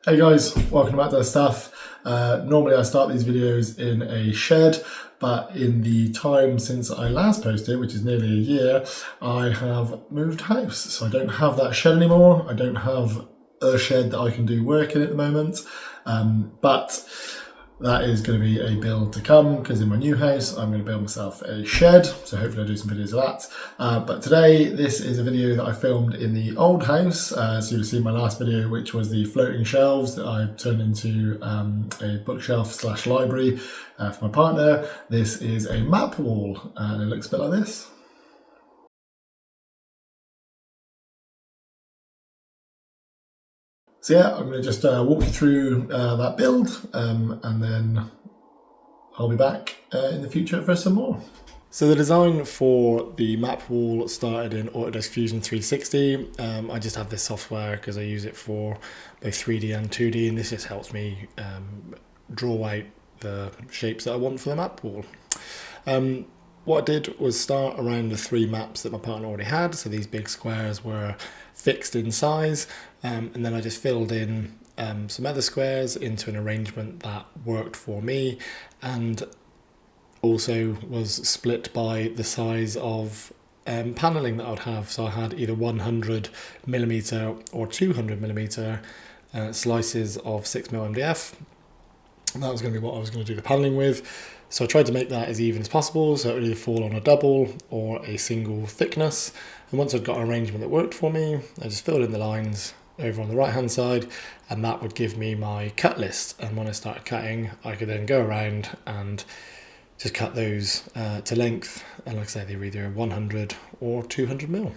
Hey guys, welcome back to the stuff. Normally I start these videos in a shed, but in the time since I last posted, which is nearly a year, I have moved house. So I don't have that shed anymore. I don't have a shed that I can do work in at the moment. But that is going to be a build to come because in my new house I'm going to build myself a shed, so hopefully I'll do some videos of that. But today this is a video that I filmed in the old house, so you'll see my last video, which was the floating shelves that I turned into a bookshelf slash library for my partner. This is a map wall and it looks a bit like this. So yeah, I'm going to just walk you through that build and then I'll be back in the future for some more. So the design for the map wall started in Autodesk Fusion 360. I just have this software because I use it for both 3D and 2D, and this just helps me draw out the shapes that I want for the map wall. What I did was start around the three maps that my partner already had. So these big squares were fixed in size, and then I just filled in some other squares into an arrangement that worked for me, and also was split by the size of paneling that I would have. So I had either 100mm or 200mm slices of 6mm MDF. And that was going to be what I was going to do the paneling with. So I tried to make that as even as possible, so it would either fall on a double or a single thickness. And once I'd got an arrangement that worked for me, I just filled in the lines over on the right hand side, and that would give me my cut list. And when I started cutting, I could then go around and just cut those to length, and like I say, they were either 100 or 200mm.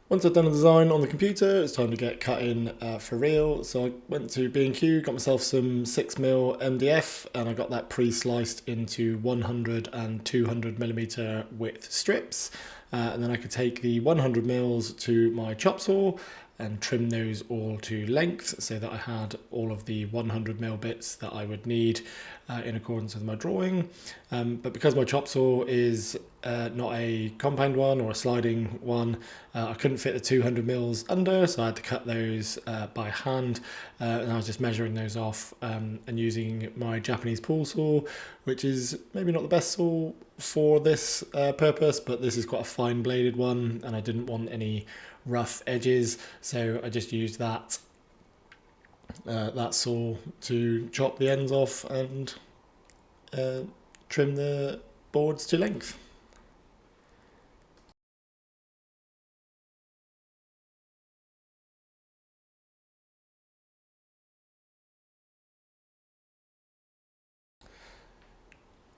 Once I'd done the design on the computer, it's time to get cutting for real. So I went to B&Q, got myself some 6mm MDF, and I got that pre-sliced into 100 and 200mm width strips. And then I could take the 100mm to my chop saw and trim those all to length so that I had all of the 100mm bits that I would need in accordance with my drawing. But because my chop saw is not a compound one or a sliding one, I couldn't fit the 200mm under, so I had to cut those by hand, and I was just measuring those off and using my Japanese pool saw, which is maybe not the best saw for this purpose, but this is quite a fine bladed one and I didn't want any rough edges, so I just used that saw to chop the ends off and trim the boards to length.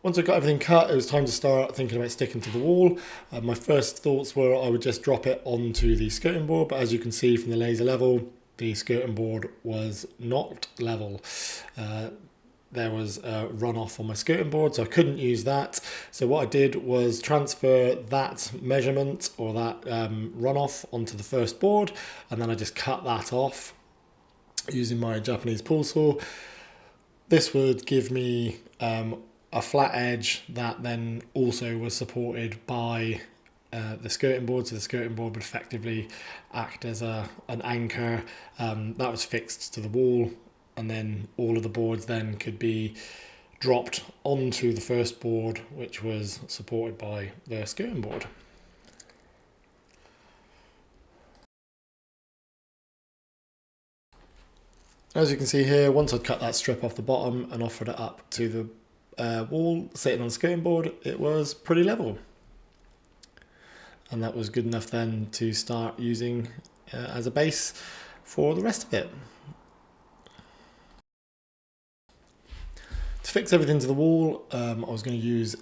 Once I got everything cut, it was time to start thinking about sticking to the wall. My first thoughts were I would just drop it onto the skirting board, but as you can see from the laser level, the skirting board was not level. There was a runoff on my skirting board, so I couldn't use that. So what I did was transfer that measurement or that runoff onto the first board, and then I just cut that off using my Japanese pool saw. This would give me a flat edge that then also was supported by the skirting board, so the skirting board would effectively act as an anchor that was fixed to the wall, and then all of the boards then could be dropped onto the first board, which was supported by the skirting board. As you can see here, once I'd cut that strip off the bottom and offered it up to the wall sitting on the skirting board, it was pretty level. And that was good enough then to start using as a base for the rest of it. To fix everything to the wall, I was going to use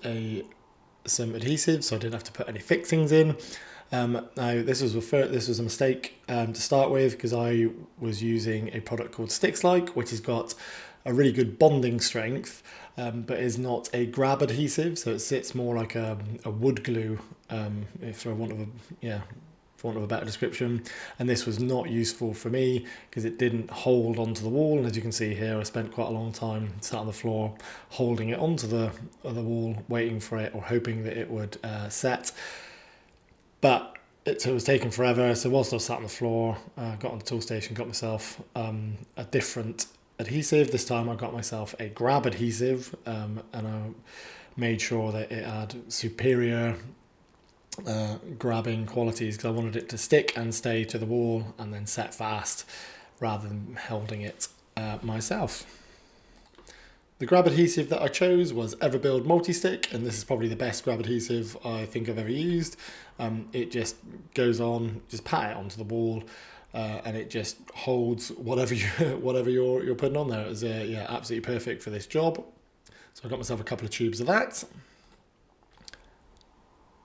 some adhesive, so I didn't have to put any fixings in. Now this was a mistake to start with, because I was using a product called Stix-Like, which has got a really good bonding strength, but is not a grab adhesive, so it sits more like a wood glue, for want of a better description. And this was not useful for me because it didn't hold onto the wall, and as you can see here, I spent quite a long time sat on the floor holding it onto the wall, waiting for it or hoping that it would set. But it was taking forever. So whilst I was sat on the floor, got on the tool station, got myself a different adhesive. This time I got myself a grab adhesive, and I made sure that it had superior grabbing qualities because I wanted it to stick and stay to the wall and then set fast rather than holding it myself. The grab adhesive that I chose was Everbuild Multi-Stick, and this is probably the best grab adhesive I think I've ever used. It just goes on, just pat it onto the wall, and it just holds whatever you're putting on there. It was yeah, absolutely perfect for this job. So I got myself a couple of tubes of that.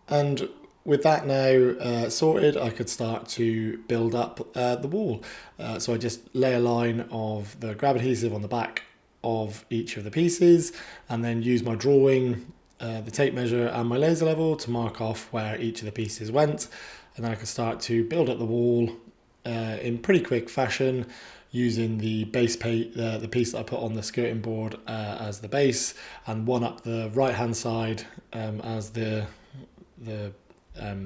And with that now sorted, I could start to build up the wall. So I just lay a line of the grab adhesive on the back of each of the pieces, and then use my drawing, the tape measure and my laser level to mark off where each of the pieces went, and then I could start to build up the wall in pretty quick fashion using the base paint, the piece that I put on the skirting board as the base, and one up the right hand side as the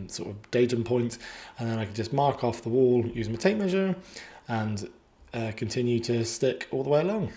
sort of datum point, and then I could just mark off the wall using my tape measure and continue to stick all the way along.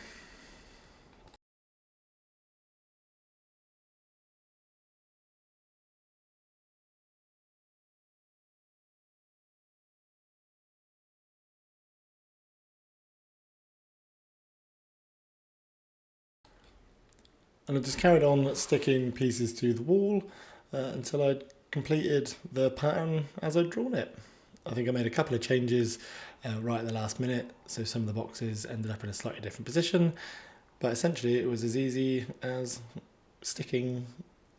And I just carried on sticking pieces to the wall until I'd completed the pattern as I'd drawn it. I think I made a couple of changes right at the last minute, so some of the boxes ended up in a slightly different position, but essentially it was as easy as sticking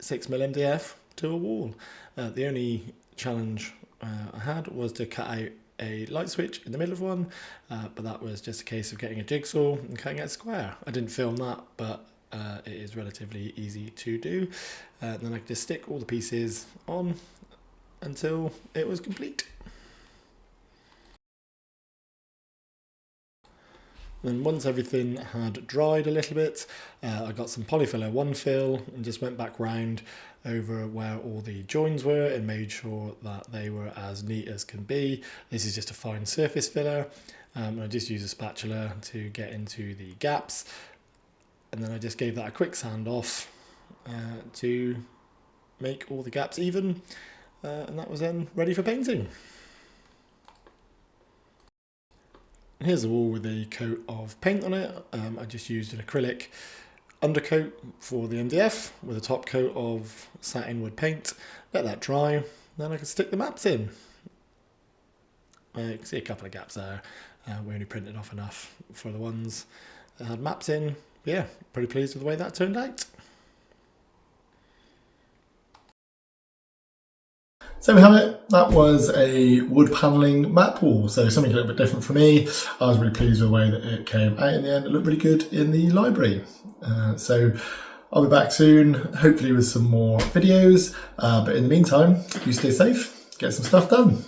6mm MDF to a wall. The only challenge I had was to cut out a light switch in the middle of one, but that was just a case of getting a jigsaw and cutting it square. I didn't film that, but it is relatively easy to do. Then I could just stick all the pieces on until it was complete. And once everything had dried a little bit, I got some polyfiller 1 fill and just went back round over where all the joins were and made sure that they were as neat as can be. This is just a fine surface filler, and I just use a spatula to get into the gaps, and then I just gave that a quick sand off to make all the gaps even, and that was then ready for painting. Here's the wall with a coat of paint on it. I just used an acrylic undercoat for the MDF with a top coat of satin wood paint. Let that dry, then I can stick the maps in. You can see a couple of gaps there. We only printed off enough for the ones that had maps in. Yeah, pretty pleased with the way that turned out. So we have it. That was a wood panelling map wall, so something a little bit different for me. I was really pleased with the way that it came out in the end. It looked really good in the library. So I'll be back soon, hopefully with some more videos. But in the meantime, you stay safe, get some stuff done.